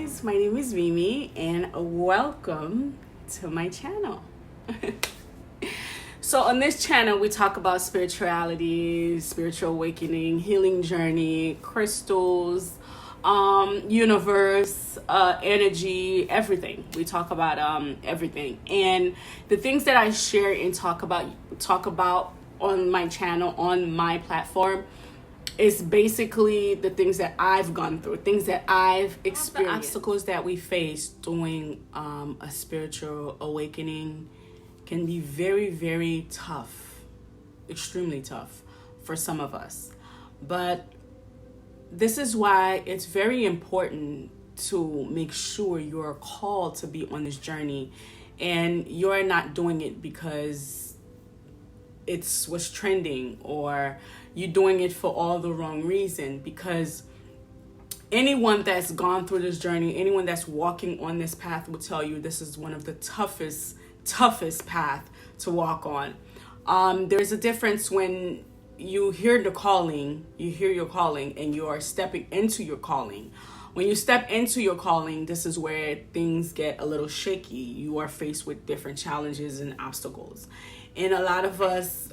guys, my name is Mimi and welcome to my channel. So on this channel we talk about spirituality, spiritual awakening, healing journey, crystals, universe, energy, everything. We talk about everything, and the things that I share and talk about on my channel, on my platform, is basically the things that I've gone through, things that I've experienced. The obstacles that we face doing a spiritual awakening can be very, very tough, extremely tough for some of us. But this is why it's very important to make sure you're called to be on this journey and you're not doing it because it's what's trending, or you're doing it for all the wrong reason. Because anyone that's gone through this journey, anyone that's walking on this path will tell you this is one of the toughest path to walk on. There's a difference when you hear your calling, and you are stepping into your calling. When you step into your calling, this is where things get a little shaky. You are faced with different challenges and obstacles. And a lot of us,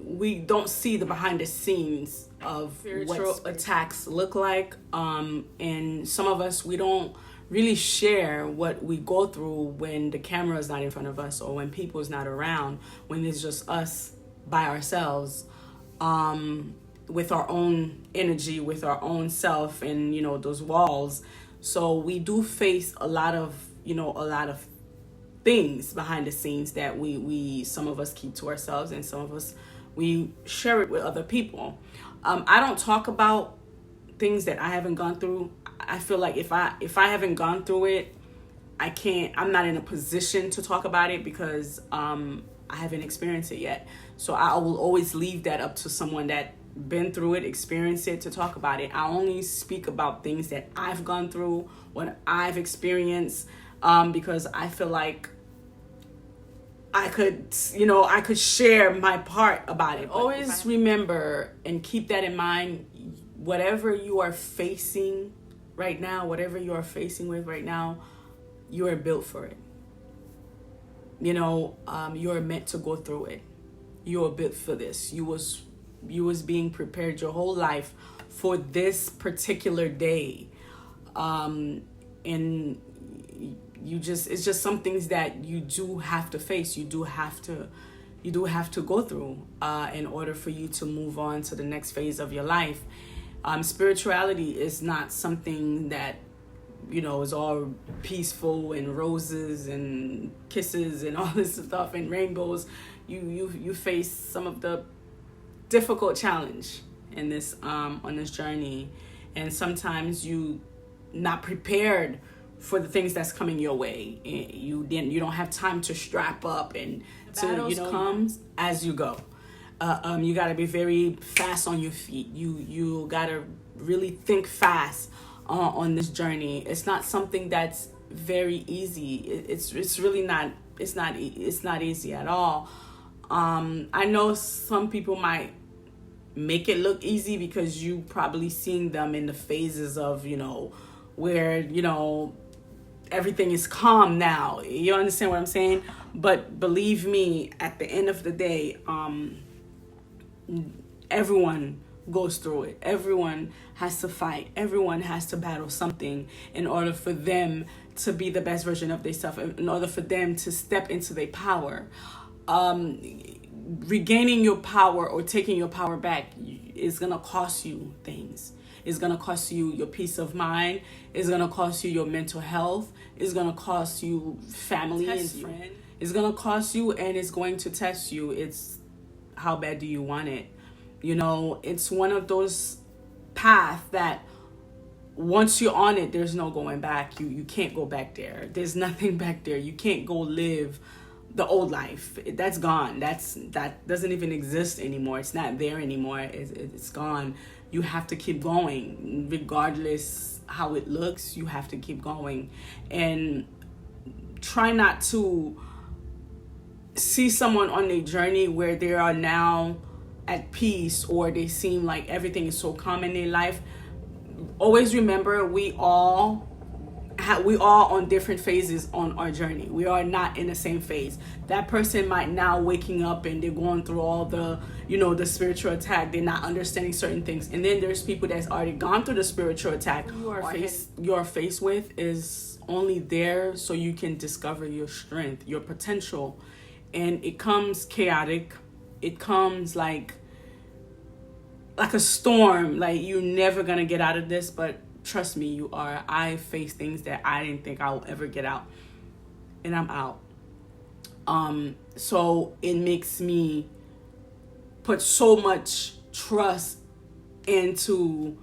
we don't see the behind the scenes of what attacks look like. And some of us, we don't really share what we go through when the camera is not in front of us, or when people is not around, when it's just us by ourselves, with our own energy, with our own self, and those walls. So we do face a lot of things behind the scenes that we some of us keep to ourselves, and some of us we share it with other people. I don't talk about things that I haven't gone through. I feel like if I haven't gone through it, I'm not in a position to talk about it, because I haven't experienced it yet. So I will always leave that up to someone that been through it, experienced it, to talk about it. I only speak about things that I've gone through, what I've experienced, because I feel like I could share my part about it. Always remember and keep that in mind. Whatever you are facing right now, whatever you are facing with right now, you are built for it. You're meant to go through it. You are built for this. You was being prepared your whole life for this particular day, and it's just some things that you do have to face. You do have to go through in order for you to move on to the next phase of your life. Spirituality is not something that is all peaceful and roses and kisses and all this stuff and rainbows. You face some of the difficult challenge in this on this journey, and sometimes you not prepared for the things that's coming your way. You don't have time to strap up, and to comes as you go. You got to be very fast on your feet. You got to really think fast on this journey. It's not something that's very easy. It's really not. It's not easy at all. I know some people might make it look easy because you probably seen them in the phases of where everything is calm now. You understand what I'm saying? But believe me, at the end of the day, everyone goes through it. Everyone has to fight. Everyone has to battle something in order for them to be the best version of themselves, in order for them to step into their power. Regaining your power or taking your power back is going to cost you things. It's going to cost you your peace of mind. It's going to cost you your mental health. It's going to cost you family and friends. It's going to cost you, and it's going to test you. It's how bad do you want it? It's one of those paths that once you're on it, there's no going back. You can't go back there. There's nothing back there. You can't go live the old life. That's gone. That doesn't even exist anymore. It's not there anymore. It's gone. You have to keep going, regardless how it looks. You have to keep going, and try not to see someone on their journey where they are now at peace, or they seem like everything is so calm in their life. Always remember, we all we are on different phases on our journey. We are not in the same phase. That person might now waking up and they're going through all the, the spiritual attack. They're not understanding certain things. And then there's people that's already gone through the spiritual attack. You're faced with is only there so you can discover your strength, your potential. And it comes chaotic. It comes like a storm. Like, you're never going to get out of this, but trust me, you are. I face things that I didn't think I would ever get out, and I'm out. So it makes me put so much trust into,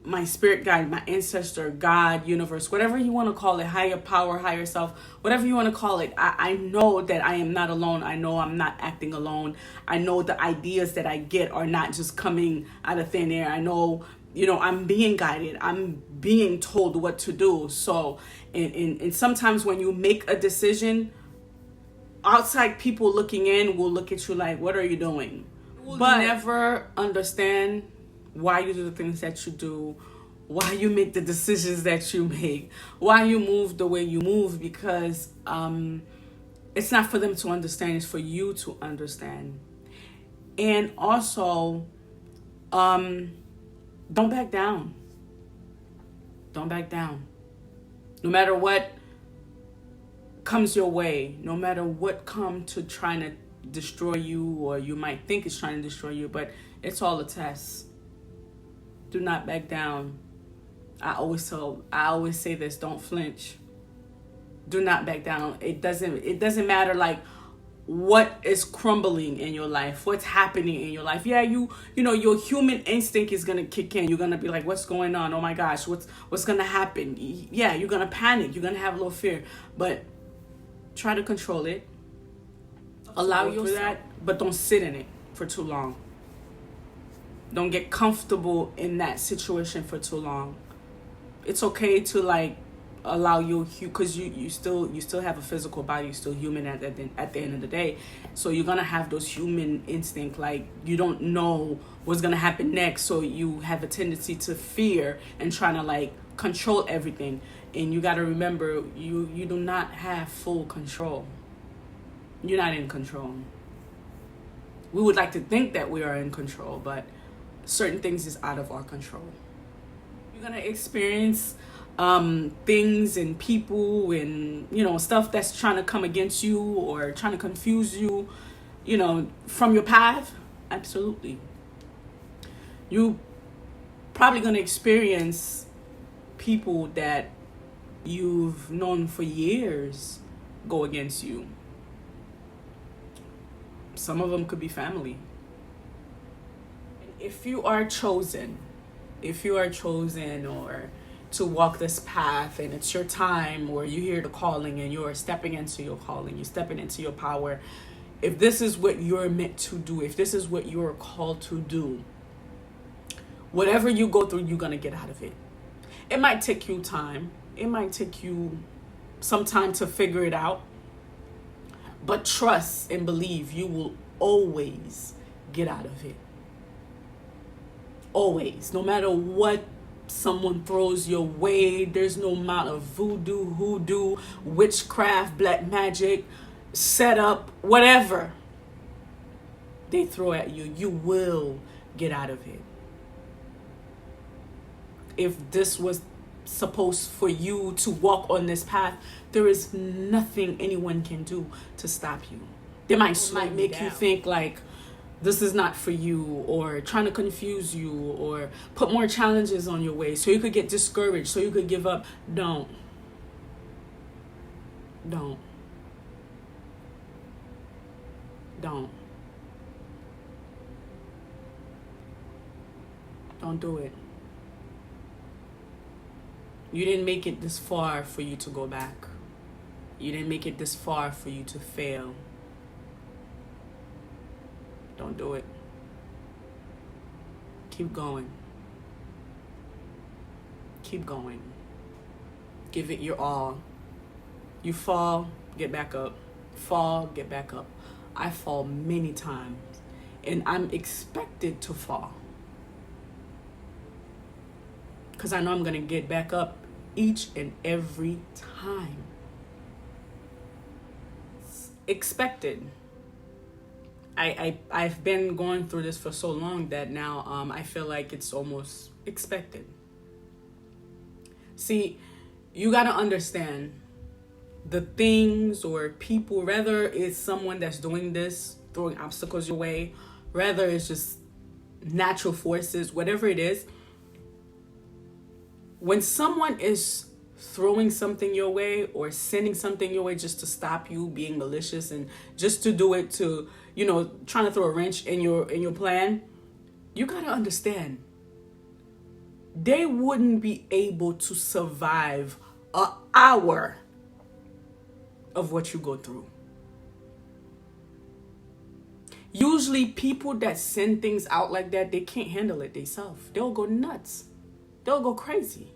my spirit guide, my ancestor, God, universe, whatever you want to call it, higher power, higher self, whatever you want to call it. I know that I am not alone. I know I'm not acting alone. I know the ideas that I get are not just coming out of thin air. I know, I'm being guided. I'm being told what to do. So, and sometimes when you make a decision, outside people looking in will look at you like, what are you doing? But never understand why you do the things that you do, why you make the decisions that you make, why you move the way you move, because it's not for them to understand, it's for you to understand. And also, don't back down. Don't back down. No matter what comes your way, no matter what comes to trying to destroy you, or you might think it's trying to destroy you, but it's all a test. Do not back down. I always say this, don't flinch. Do not back down. It doesn't matter like what is crumbling in your life, what's happening in your life. Yeah, your human instinct is gonna kick in. You're gonna be like, what's going on? Oh my gosh, what's gonna happen? Yeah, you're gonna panic, you're gonna have a little fear, but try to control it. Allow yourself that, but don't sit in it for too long. Don't get comfortable in that situation for too long. It's okay to allow you, because you still have a physical body. You're still human at the end of the day. So you're gonna have those human instinct. Like, you don't know what's gonna happen next, so you have a tendency to fear and trying to control everything. And you gotta remember, you do not have full control. You're not in control. We would like to think that we are in control, but certain things is out of our control. You're gonna experience things and people and stuff that's trying to come against you or trying to confuse you, from your path. Absolutely. You probably gonna experience people that you've known for years go against you. Some of them could be family. If you are chosen or to walk this path and it's your time, or you hear the calling and you're stepping into your calling, you're stepping into your power, if this is what you're meant to do, if this is what you're called to do, whatever you go through, you're going to get out of it. It might take you time. It might take you some time to figure it out. But trust and believe you will always get out of it. Always. No matter what someone throws your way, there's no amount of voodoo, hoodoo, witchcraft, black magic, setup, whatever they throw at you, you will get out of it. If this was supposed for you to walk on this path, there is nothing anyone can do to stop you. They might make you think this is not for you, or trying to confuse you, or put more challenges on your way so you could get discouraged, so you could give up. Don't do it. You didn't make it this far for you to go back. You didn't make it this far for you to fail. Don't do it. Keep going. Keep going. Give it your all. You fall, get back up. Fall, get back up. I fall many times, and I'm expected to fall, because I know I'm going to get back up each and every time. Expected. I've been going through this for so long that now I feel like it's almost expected. See, you got to understand the things or people, whether it's someone that's doing this, throwing obstacles your way, whether it's just natural forces, whatever it is, when someone is throwing something your way or sending something your way just to stop you being malicious and just to do it to, trying to throw a wrench in your plan, you got to understand they wouldn't be able to survive an hour of what you go through. Usually people that send things out like that, they can't handle it themselves. They'll go nuts. They'll go crazy.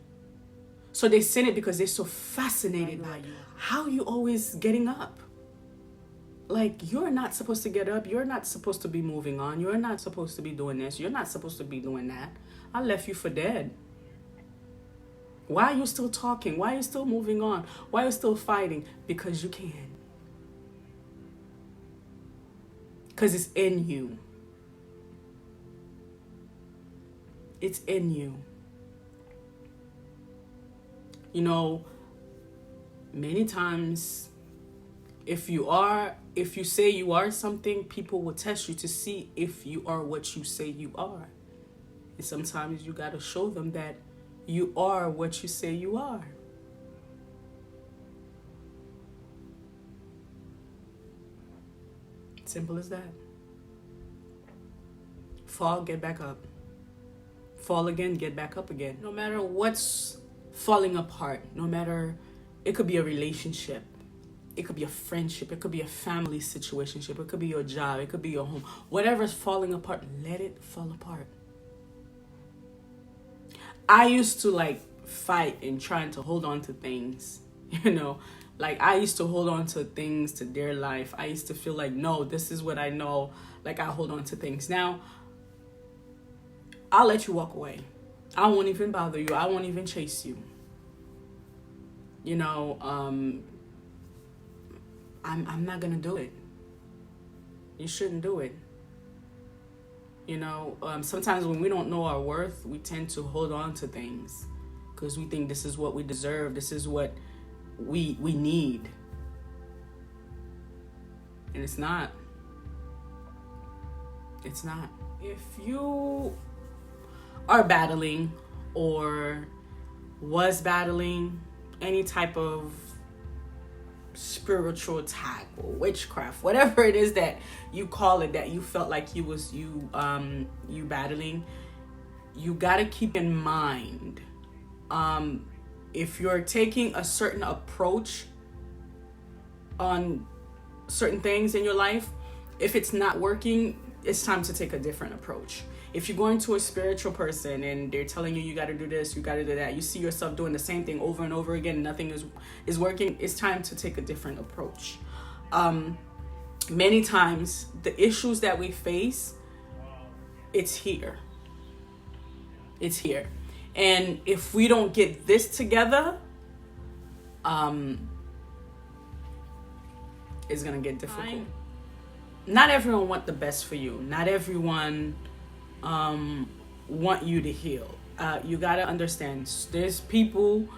So they send it because they're so fascinated by you. How you always getting up? Like, you're not supposed to get up. You're not supposed to be moving on. You're not supposed to be doing this. You're not supposed to be doing that. I left you for dead. Why are you still talking? Why are you still moving on? Why are you still fighting? Because you can. Because it's in you. It's in you. Many times, if you say you are something, people will test you to see if you are what you say you are. And sometimes you got to show them that you are what you say you are. Simple as that. Fall, get back up. Fall again, get back up again. No matter what's falling apart, no matter, it could be a relationship, it could be a friendship, it could be a family situationship, it could be your job, it could be your home. Whatever's falling apart, let it fall apart. I used to fight and trying to hold on to things, I used to hold on to things, to their life. I used to feel like, no, this is what I know. I hold on to things. Now, I'll let you walk away. I won't even bother you. I won't even chase you. I'm not gonna do it. You shouldn't do it. Sometimes when we don't know our worth, we tend to hold on to things because we think this is what we deserve. This is what we need. And it's not. It's not. If you are battling or was battling any type of spiritual attack or witchcraft, whatever it is that you call it, that you felt like you battling, you got to keep in mind, if you're taking a certain approach on certain things in your life, if it's not working, it's time to take a different approach. If you're going to a spiritual person and they're telling you, you got to do this, you got to do that, you see yourself doing the same thing over and over again, nothing is working, it's time to take a different approach. Many times, the issues that we face, it's here. It's here. And if we don't get this together, it's going to get difficult. Not everyone want the best for you. Not everyone want you to heal. You got to understand, there's people,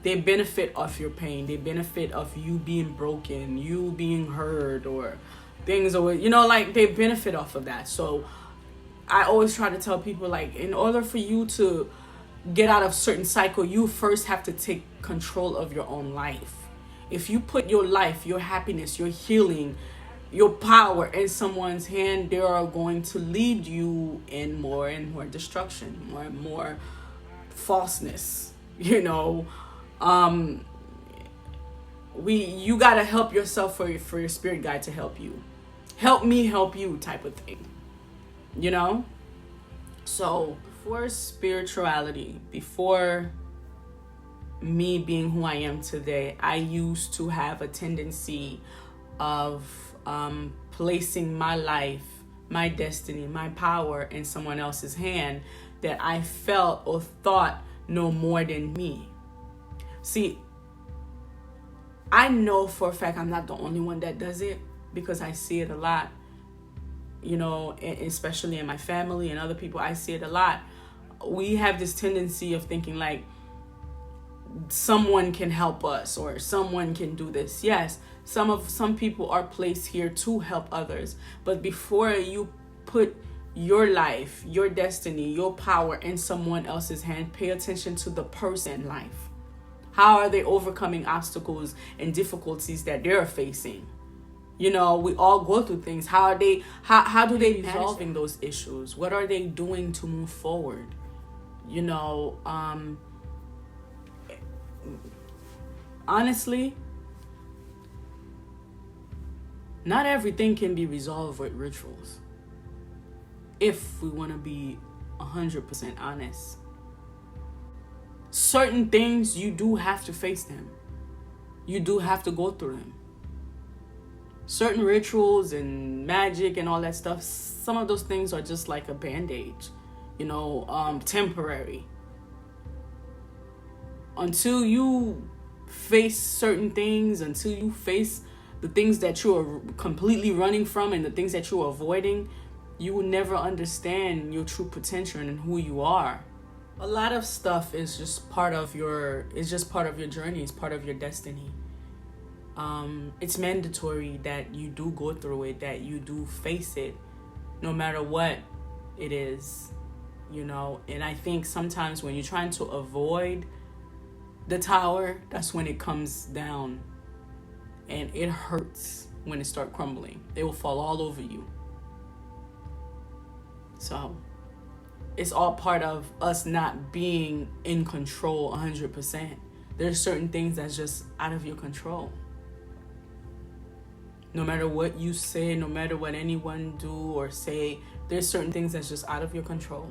they benefit off your pain. They benefit off you being broken, you being hurt, or things, or they benefit off of that. So I always try to tell people, in order for you to get out of certain cycle, you first have to take control of your own life. If you put your life, your happiness, your healing, your power in someone's hand, they are going to lead you in more and more destruction, more and more falseness. You gotta help yourself for your spirit guide to help you. Help me help you type of thing. So before spirituality, before me being who I am today, I used to have a tendency of placing my life, my destiny, my power in someone else's hand that I felt or thought know more than me. See, I know for a fact I'm not the only one that does it, because I see it a lot, you know, especially in my family and other people. I see it a lot. We have this tendency of thinking like someone can help us or someone can do this. Yes, some people are placed here to help others, but before you put your life, your destiny, your power in someone else's hand, pay attention to the person life. How are they overcoming obstacles and difficulties that they're facing? You know, we all go through things. How do they resolving those issues? What are they doing to move forward? You know, honestly, not everything can be resolved with rituals. If we want to be 100% honest. Certain things, you do have to face them. You do have to go through them. Certain rituals and magic and all that stuff, some of those things are just like a band-aid, you know, temporary. Until you face certain things, until you face the things that you are completely running from and the things that you're avoiding, you will never understand your true potential and who you are. A lot of stuff is just part of your journey. It's part of your destiny. It's mandatory that you do go through it, that you do face it, no matter what it is, you know. And I think sometimes when you're trying to avoid the tower, that's when it comes down, and it hurts when it starts crumbling. It will fall all over you. So it's all part of us not being in control 100%. There's certain things that's just out of your control. No matter what you say, no matter what anyone do or say, there's certain things that's just out of your control.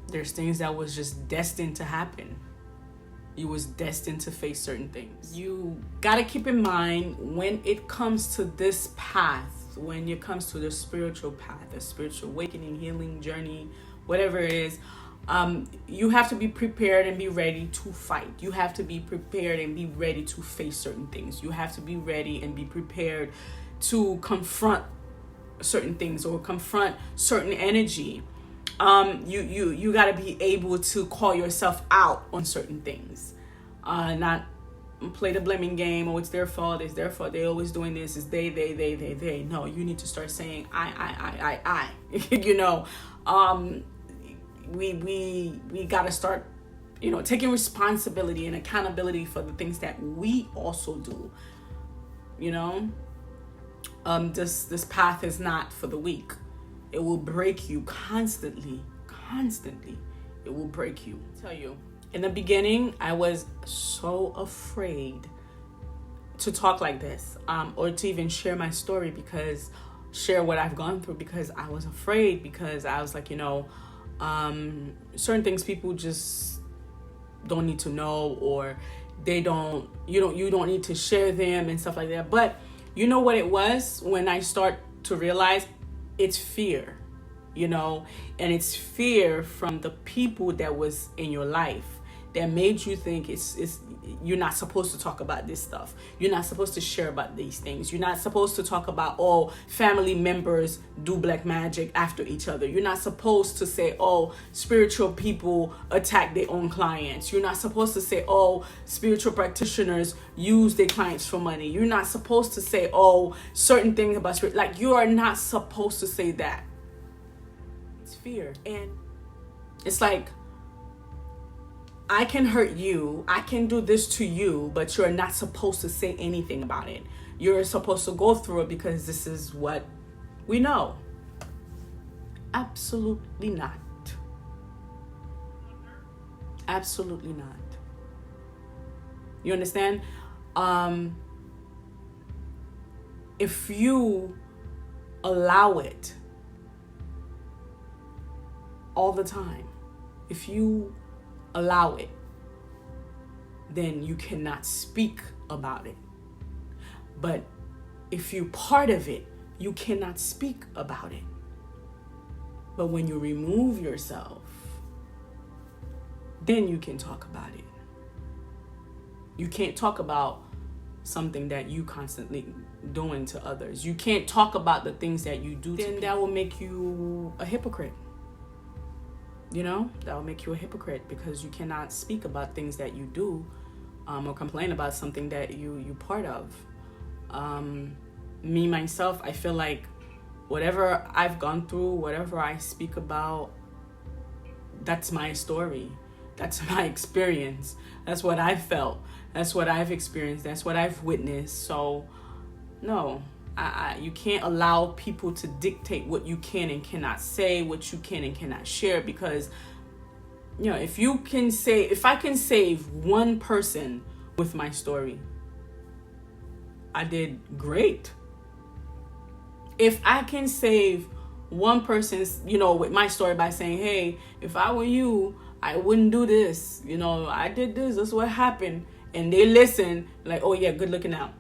There's things that was just destined to happen. You was destined to face certain things. You gotta keep in mind, when it comes to this path, when it comes to the spiritual path, the spiritual awakening, healing journey, whatever it is, you have to be prepared and be ready to fight. You have to be prepared and be ready to face certain things. You have to be ready and be prepared to confront certain things or confront certain energy. You got to be able to call yourself out on certain things, not play the blaming game. Oh, it's their fault. They always doing this. It's they. No, you need to start saying I. You know, we got to start, you know, taking responsibility and accountability for the things that we also do. You know, this path is not for the weak. It will break you constantly. It will break you. I tell you, in the beginning, I was so afraid to talk like this, or to even share my story, share what I've gone through, because I was afraid, because I was like, you know, certain things people just don't need to know, or you don't need to share them and stuff like that. But you know what it was when I start to realize it's fear, you know, and it's fear from the people that was in your life that made you think it's you're not supposed to talk about this stuff. You're not supposed to share about these things. You're not supposed to talk about, oh, family members do black magic after each other. You're not supposed to say, oh, spiritual people attack their own clients. You're not supposed to say, oh, spiritual practitioners use their clients for money. You're not supposed to say, oh, certain things about spirit. Like, you are not supposed to say that. It's fear. And it's like, I can hurt you, I can do this to you, but you're not supposed to say anything about it. You're supposed to go through it because this is what we know. Absolutely not. Absolutely not. You understand? If you allow it all the time, if you allow it, then you cannot speak about it. But if you're part of it, you cannot speak about it. But when you remove yourself, then you can talk about it. You can't talk about something that you constantly doing to others. You can't talk about the things that you do. Then that will make you a hypocrite. You know, that will make you a hypocrite, because you cannot speak about things that you do, or complain about something that you part of. Me, myself, I feel like whatever I've gone through, whatever I speak about, that's my story. That's my experience. That's what I felt. That's what I've experienced. That's what I've witnessed. So, no, you can't allow people to dictate what you can and cannot say, what you can and cannot share, because, you know, if I can save one person with my story, I did great. If I can save one person's, you know, with my story by saying, hey, if I were you, I wouldn't do this. You know, I did this. That's what happened. And they listen, like, oh yeah, good looking out.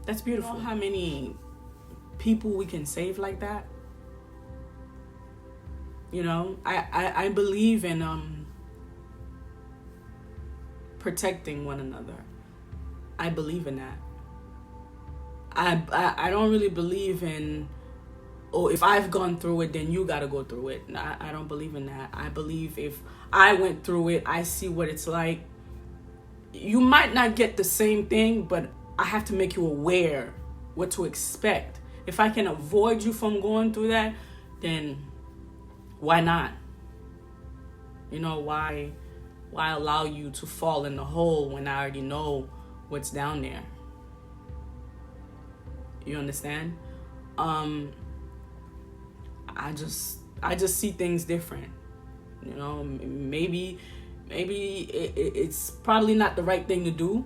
That's beautiful. You know how many people we can save like that? You know, I believe in protecting one another. I believe in that. I don't really believe in, oh, if I've gone through it, then you got to go through it. I don't believe in that. I believe if I went through it, I see what it's like. You might not get the same thing, but I have to make you aware what to expect. If I can avoid you from going through that, then why not? You know, why allow you to fall in the hole when I already know what's down there? You understand? I just see things different. You know, maybe it's probably not the right thing to do,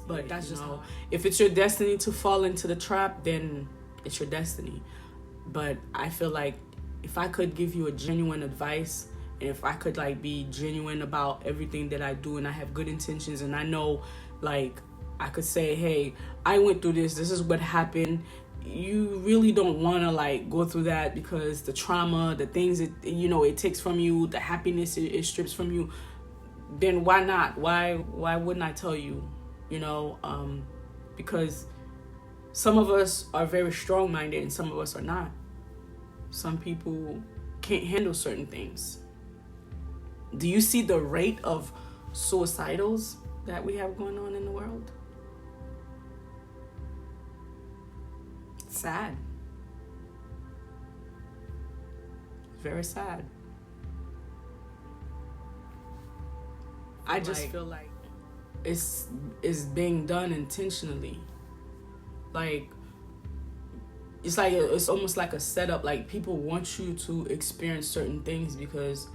but that's just how. If it's your destiny to fall into the trap, then it's your destiny. But I feel like if I could give you a genuine advice, and if I could like be genuine about everything that I do, and I have good intentions, and I know, like, I could say, hey, I went through this is what happened. You really don't want to like go through that, because the trauma, the things it, you know, it takes from you, the happiness it strips from you. Then why not? Why wouldn't I tell you? You know, because some of us are very strong-minded and some of us are not. Some people can't handle certain things. Do you see the rate of suicidals that we have going on in the world? It's sad. Very sad. I just feel like it's being done intentionally. Like, it's almost like a setup. Like, people want you to experience certain things because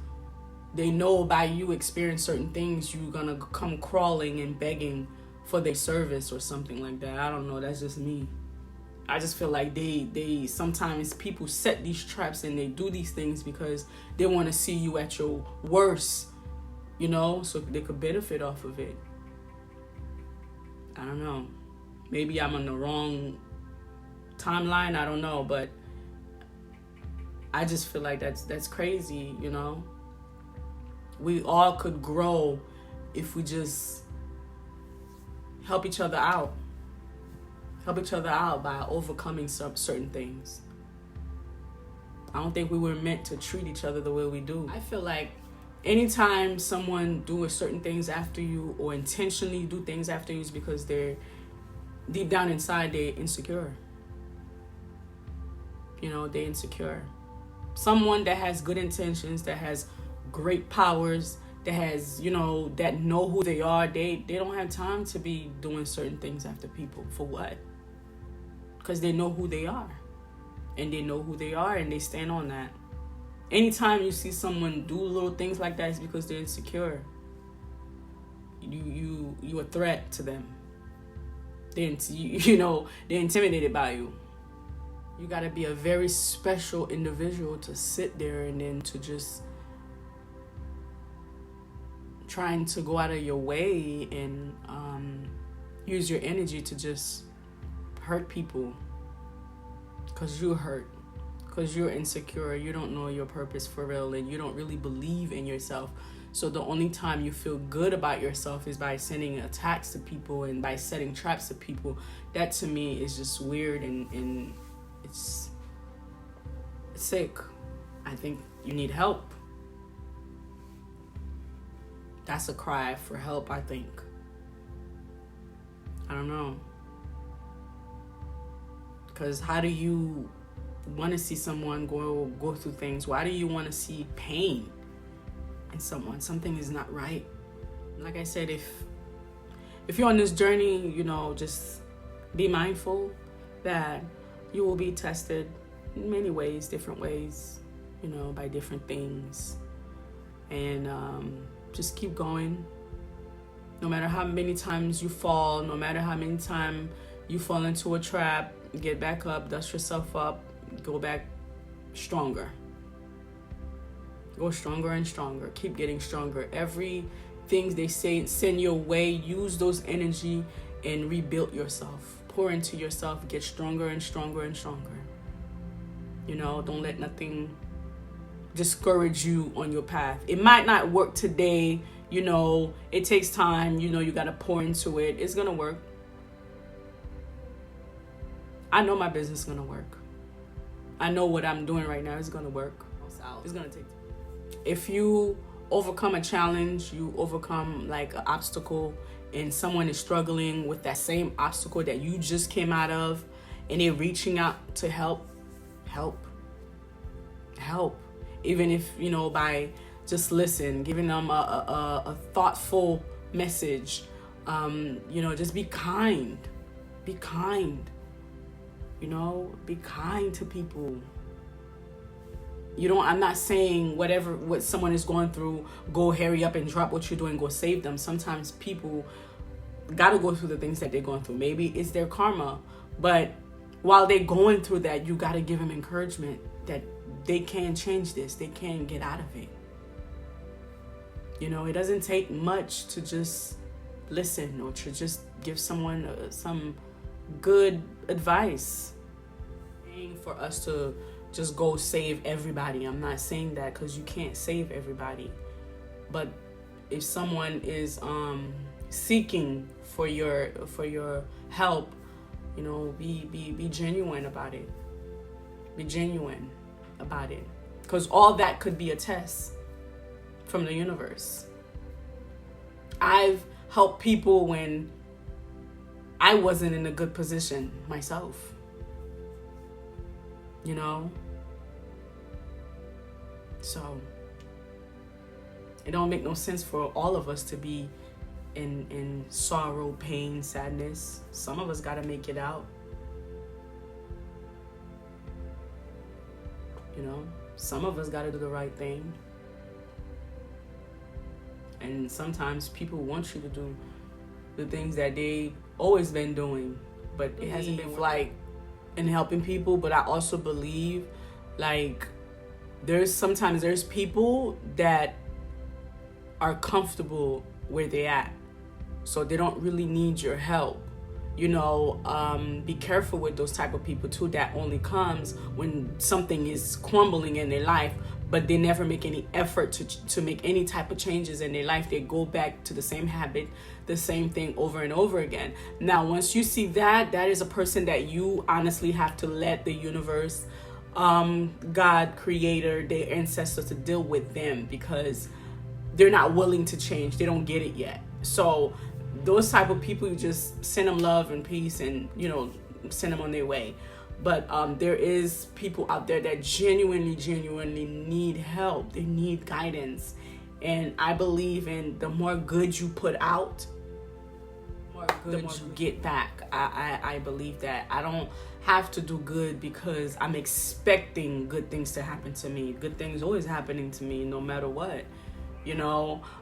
they know by you experience certain things, you're gonna come crawling and begging for their service or something like that. I don't know. That's just me. I just feel like they sometimes people set these traps and they do these things because they want to see you at your worst, you know, so they could benefit off of it. I don't know. Maybe I'm on the wrong timeline. I don't know, but I just feel like that's crazy, you know. We all could grow if we just help each other out. Help each other out by overcoming some certain things. I don't think we were meant to treat each other the way we do. I feel like anytime someone doing certain things after you or intentionally do things after you is because they're deep down inside, they're insecure. You know, they're insecure. Someone that has good intentions, that has great powers, that has, you know, that know who they are, they don't have time to be doing certain things after people. For what? Because they know who they are. And they know who they are and they stand on that. Anytime you see someone do little things like that, it's because they're insecure. You a threat to them. They're intimidated by you. You gotta be a very special individual to sit there and then to just trying to go out of your way and use your energy to just hurt people because you're hurt, because you're insecure, you don't know your purpose for real, and you don't really believe in yourself. So the only time you feel good about yourself is by sending attacks to people and by setting traps to people. That to me is just weird, and it's sick. I think you need help. That's a cry for help, I think. I don't know. Because how do you want to see someone go through things? Why do you want to see pain in someone? Something is not right. Like I said, if you're on this journey, just be mindful that you will be tested in many ways, different ways, by different things. And just keep going. No matter how many times you fall, no matter how many times you fall into a trap, get back up, dust yourself up, go back stronger. Go stronger and stronger. Keep getting stronger. Everything they say, send your way, use those energy and rebuild yourself. Pour into yourself, get stronger and stronger and stronger. Don't let nothing discourage you on your path. It might not work today, it takes time, you got to pour into it. It's going to work. I know my business is going to work. I know what I'm doing right now is going to work. It's going to take time. If you overcome a challenge, you overcome like an obstacle, and someone is struggling with that same obstacle that you just came out of, and they're reaching out to help. Even if, by just listen, giving them a thoughtful message, just be kind. Be kind. Be kind to people. I'm not saying what someone is going through, go hurry up and drop what you're doing, go save them. Sometimes people got to go through the things that they're going through. Maybe it's their karma. But while they're going through that, you got to give them encouragement that they can change this. They can get out of it. It doesn't take much to just listen or to just give someone some good advice. For us to just go save everybody. I'm not saying that, because you can't save everybody. But if someone is seeking for your help, be genuine about it. Be genuine about it, because all that could be a test from the universe. I've helped people when I wasn't in a good position myself. So it don't make no sense for all of us to be in sorrow, pain, sadness. Some of us got to make it out. Some of us got to do the right thing. And sometimes people want you to do the things that they always been doing, but it hasn't been like in helping people. But I also believe like there's people that are comfortable where they at, so they don't really need your help. Be careful with those type of people too. That only comes when something is crumbling in their life, but they never make any effort to make any type of changes in their life. They go back to the same habit, the same thing over and over again. Now, once you see that is a person that you honestly have to let the universe, God, creator, their ancestors, to deal with them, because they're not willing to change. They don't get it yet. So those type of people, you just send them love and peace and, send them on their way. But there is people out there that genuinely need help. They need guidance. And I believe in the more good you put out, the more you get back. I believe that. I don't have to do good because I'm expecting good things to happen to me. Good things always happening to me no matter what. A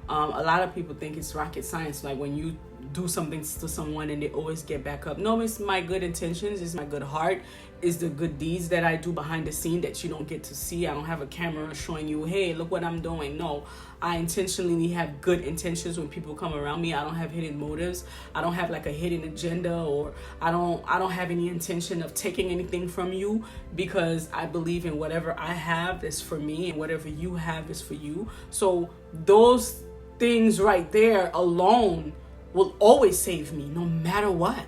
lot of people think it's rocket science. Like when you do something to someone and they always get back up. No, it's my good intentions, it's my good heart, it's the good deeds that I do behind the scene that you don't get to see. I don't have a camera showing you, hey, look what I'm doing. No, I intentionally have good intentions when people come around me. I don't have hidden motives. I don't have like a hidden agenda, or I don't have any intention of taking anything from you, because I believe in whatever I have is for me and whatever you have is for you. So those things right there alone will always save me no matter what.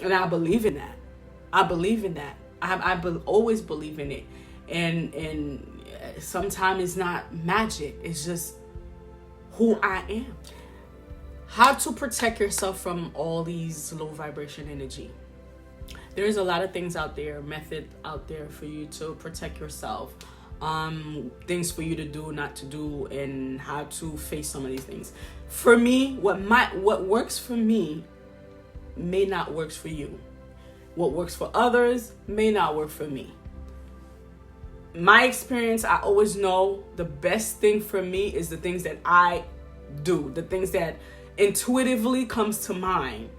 And I believe in that. I believe in that. Always believe in it. And sometimes it's not magic. It's just who I am. How to protect yourself from all these low vibration energy. There's a lot of things out there, method out there for you to protect yourself. Things for you to do, not to do, and how to face some of these things. For me, what works for me may not work for you. What works for others may not work for me. My experience, I always know the best thing for me is the things that I do, the things that intuitively comes to mind.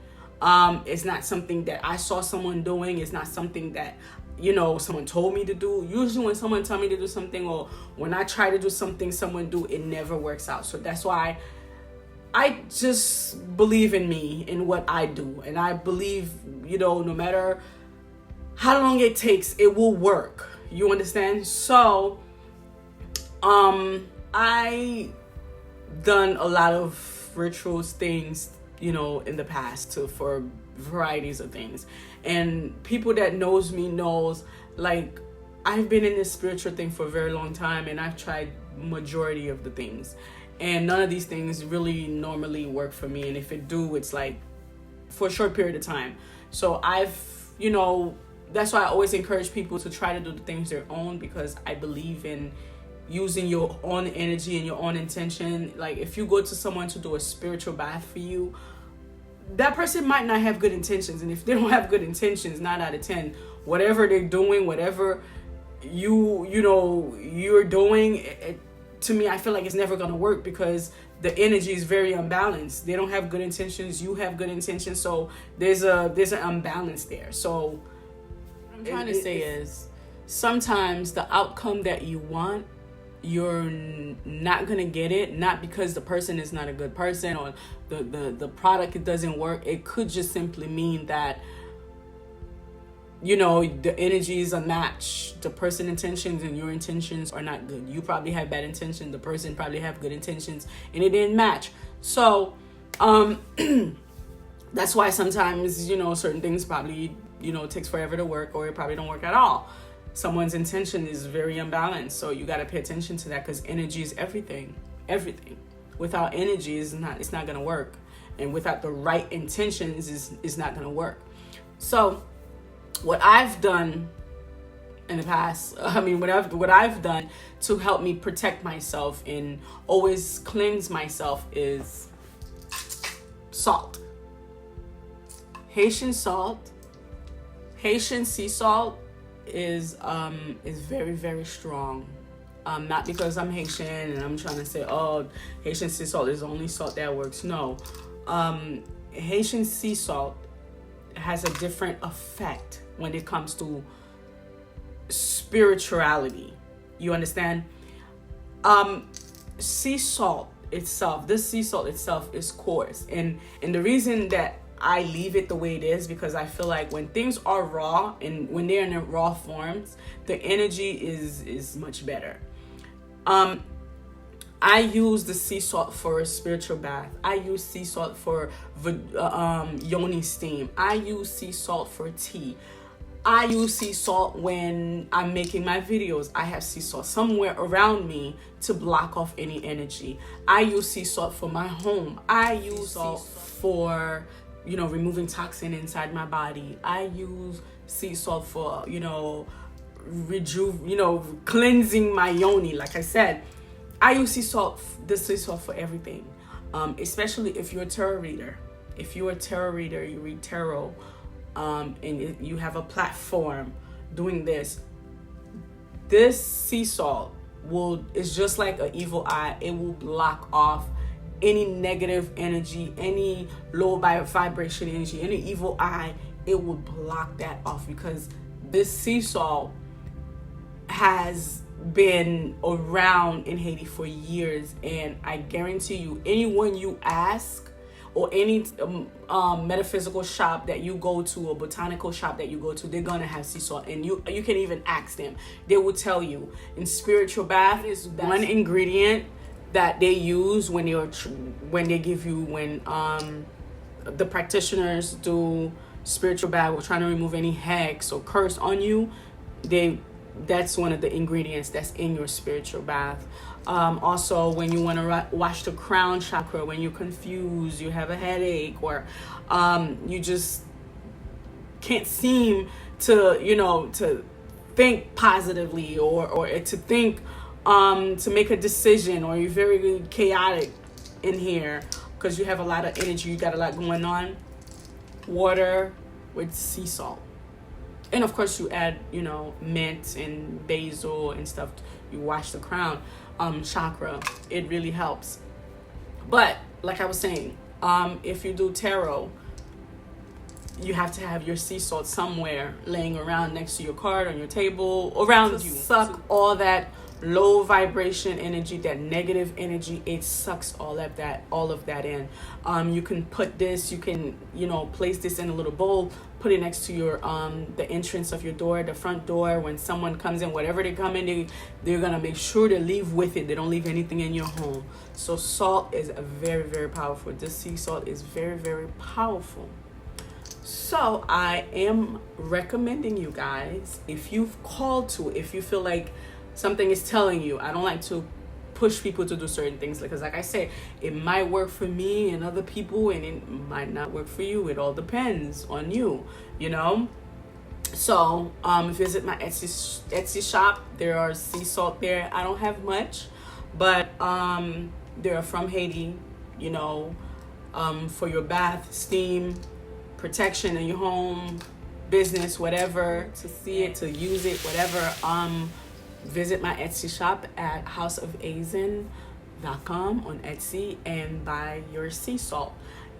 It's not something that I saw someone doing. It's not something that someone told me to do. Usually when someone tells me to do something, or when I try to do something someone do, it never works out. So that's why I just believe in me, in what I do. And I believe, no matter how long it takes, it will work. You understand? So, I done a lot of rituals, things, in the past for varieties of things. And people that knows me knows, like, I've been in this spiritual thing for a very long time, and I've tried majority of the things, and none of these things really normally work for me. And if it do, it's like for a short period of time. So that's why I always encourage people to try to do the things their own, because I believe in using your own energy and your own intention. Like, if you go to someone to do a spiritual bath for you, that person might not have good intentions. And if they don't have good intentions, 9 out of 10, whatever they're doing, whatever you're doing, to me, I feel like it's never going to work, because the energy is very unbalanced. They don't have good intentions. You have good intentions. So there's an imbalance there. So what I'm trying to say is, sometimes the outcome that you want, you're not gonna get it, not because the person is not a good person, or the product, it doesn't work. It could just simply mean that the energy is unmatched. The person intentions and your intentions are not good. You probably have bad intentions, the person probably have good intentions, and it didn't match. So that's why sometimes certain things probably takes forever to work, or it probably don't work at all. Someone's intention is very imbalanced, so you got to pay attention to that, because energy is everything. Without energy, it's not going to work, and without the right intentions, is not going to work. So what I've done in the past, what I've done to help me protect myself and always cleanse myself is salt. Haitian salt, Haitian sea salt is very, very strong. Not because I'm Haitian and I'm trying to say, oh, Haitian sea salt is the only salt that works. No, Haitian sea salt has a different effect when it comes to spirituality. You understand? Sea salt itself, this sea salt itself is coarse, and the reason that I leave it the way it is, because I feel like when things are raw and when they're in their raw forms, the energy is much better. I use the sea salt for a spiritual bath. I use sea salt for yoni steam. I use sea salt for tea. I use sea salt when I'm making my videos. I have sea salt somewhere around me to block off any energy. I use sea salt for my home. I use salt for removing toxin inside my body. I use sea salt for cleansing my yoni. Like I said, I use sea salt for everything, especially if you're a tarot reader. If you're a tarot reader, you read tarot, and you have a platform doing this sea salt is just like an evil eye. It will block off any negative energy, any low vibration energy, any evil eye. It will block that off, because this sea salt has been around in Haiti for years, and I guarantee you, anyone you ask, or any metaphysical shop that you go to, or botanical shop that you go to, they're gonna have sea salt. And you can even ask them, they will tell you. In spiritual bath is one ingredient that they use when the practitioners do spiritual bath, or trying to remove any hex or curse on you. That's one of the ingredients that's in your spiritual bath. Also, when you want to wash the crown chakra, when you're confused, you have a headache, or you just can't seem to think positively, or to think to make a decision, or you're very chaotic in here because you have a lot of energy, you got a lot going on. Water with sea salt. And of course, you add, mint and basil and stuff. You wash the crown chakra. It really helps. But like I was saying, if you do tarot, you have to have your sea salt somewhere laying around next to your card, on your table, around you. Suck all that low vibration energy, that negative energy. It sucks all of that in. You can put this, you can place this in a little bowl, put it next to your the entrance of your door, the front door. When someone comes in, whatever they come in, they're gonna make sure to leave with it. They don't leave anything in your home. So salt is very, very powerful. This sea salt is very, very powerful. So I am recommending you guys, if you've called to, if you feel like something is telling you, I don't like to push people to do certain things, because like I said, it might work for me and other people, and it might not work for you. It all depends on you, So visit my Etsy shop. There are sea salt there. I don't have much, but they're from Haiti, for your bath, steam, protection in your home, business, whatever, to see it, to use it, whatever. Visit my Etsy shop at Houseofayizan.com on Etsy and buy your sea salt.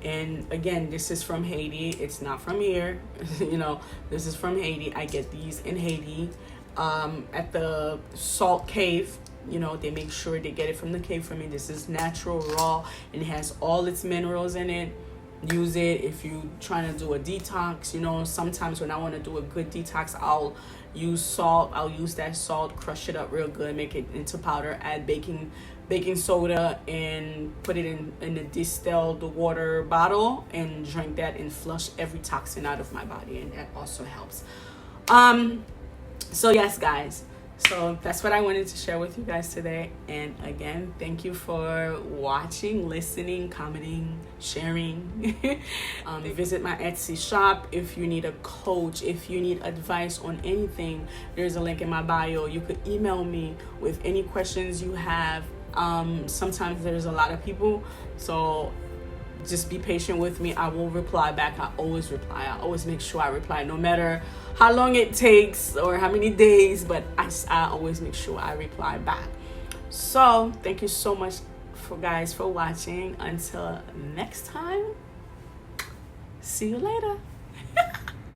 And again, this is from Haiti. It's not from here. This is from Haiti. I get these in Haiti at the salt cave. They make sure they get it from the cave for me. This is natural, raw, and it has all its minerals in it. Use it if you're trying to do a detox. Sometimes when I want to do a good detox, I'll use salt. I'll use that salt, crush it up real good, make it into powder, add baking soda, and put it in a distilled water bottle, and drink that and flush every toxin out of my body, and that also helps. So yes, guys, so that's what I wanted to share with you guys today. And again, thank you for watching, listening, commenting, sharing. Visit my Etsy shop if you need a coach, if you need advice on anything. There's a link in my bio. You could email me with any questions you have. Sometimes there's a lot of people, so just be patient with me. I will reply back. I always reply. I always make sure I reply, no matter how long it takes or how many days, but I always make sure I reply back. So thank you so much for watching. Until next time, see you later.